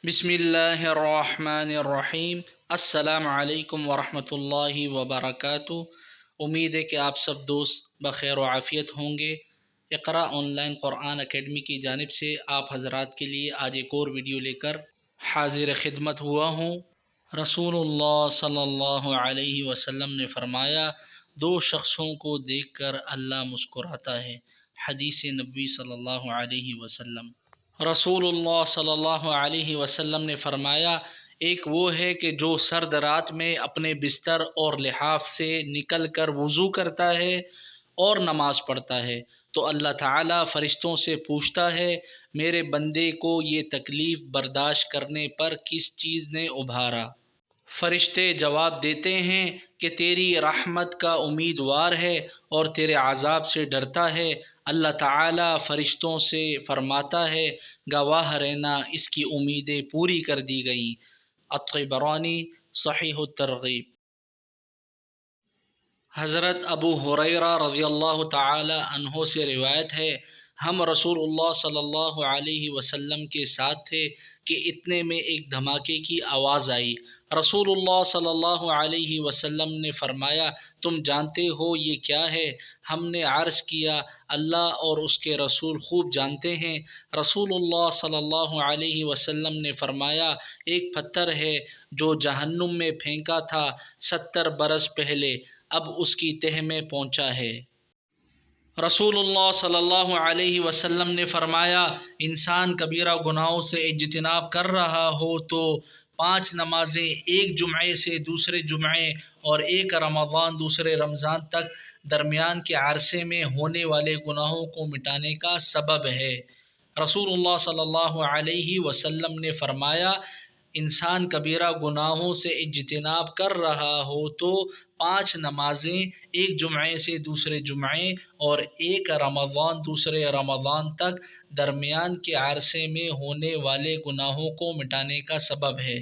بسم اللہ الرحمن الرحیم۔ السلام علیکم ورحمۃ اللہ وبرکاتہ۔ امید ہے کہ آپ سب دوست بخیر و عافیت ہوں گے۔ اقرا آن لائن قرآن اکیڈمی کی جانب سے آپ حضرات کے لیے آج ایک اور ویڈیو لے کر حاضر خدمت ہوا ہوں۔ رسول اللہ صلی اللہ علیہ وسلم نے فرمایا، دو شخصوں کو دیکھ کر اللہ مسکراتا ہے۔ حدیث نبوی صلی اللہ علیہ وسلم۔ رسول اللہ صلی اللہ علیہ وسلم نے فرمایا، ایک وہ ہے کہ جو سرد رات میں اپنے بستر اور لحاف سے نکل کر وضو کرتا ہے اور نماز پڑھتا ہے تو اللہ تعالیٰ فرشتوں سے پوچھتا ہے، میرے بندے کو یہ تکلیف برداشت کرنے پر کس چیز نے ابھارا؟ فرشتے جواب دیتے ہیں کہ تیری رحمت کا امیدوار ہے اور تیرے عذاب سے ڈرتا ہے۔ اللہ تعالیٰ فرشتوں سے فرماتا ہے، گواہ رہنا، اس کی امیدیں پوری کر دی گئیں۔ الطبرانی صحیح الترغیب۔ حضرت ابو ہریرہ رضی اللہ تعالی عنہ سے روایت ہے، ہم رسول اللہ صلی اللہ علیہ وسلم کے ساتھ تھے کہ اتنے میں ایک دھماکے کی آواز آئی۔ رسول اللہ صلی اللہ علیہ وسلم نے فرمایا، تم جانتے ہو یہ کیا ہے؟ ہم نے عرض کیا، اللہ اور اس کے رسول خوب جانتے ہیں۔ رسول اللہ صلی اللہ علیہ وسلم نے فرمایا، ایک پتھر ہے جو جہنم میں پھینکا تھا 70 برس پہلے، اب اس کی تہ میں پہنچا ہے۔ رسول اللہ صلی اللہ علیہ وسلم نے فرمایا، انسان کبیرہ گناہوں سے اجتناب کر رہا ہو تو 5 نمازیں ایک جمعے سے دوسرے جمعے اور ایک رمضان دوسرے رمضان تک درمیان کے عرصے میں ہونے والے گناہوں کو مٹانے کا سبب ہے۔ رسول اللہ صلی اللہ علیہ وسلم نے فرمایا، انسان کبیرہ گناہوں سے اجتناب کر رہا ہو تو 5 نمازیں ایک جمعے سے دوسرے جمعے اور ایک رمضان دوسرے رمضان تک درمیان کے عرصے میں ہونے والے گناہوں کو مٹانے کا سبب ہے۔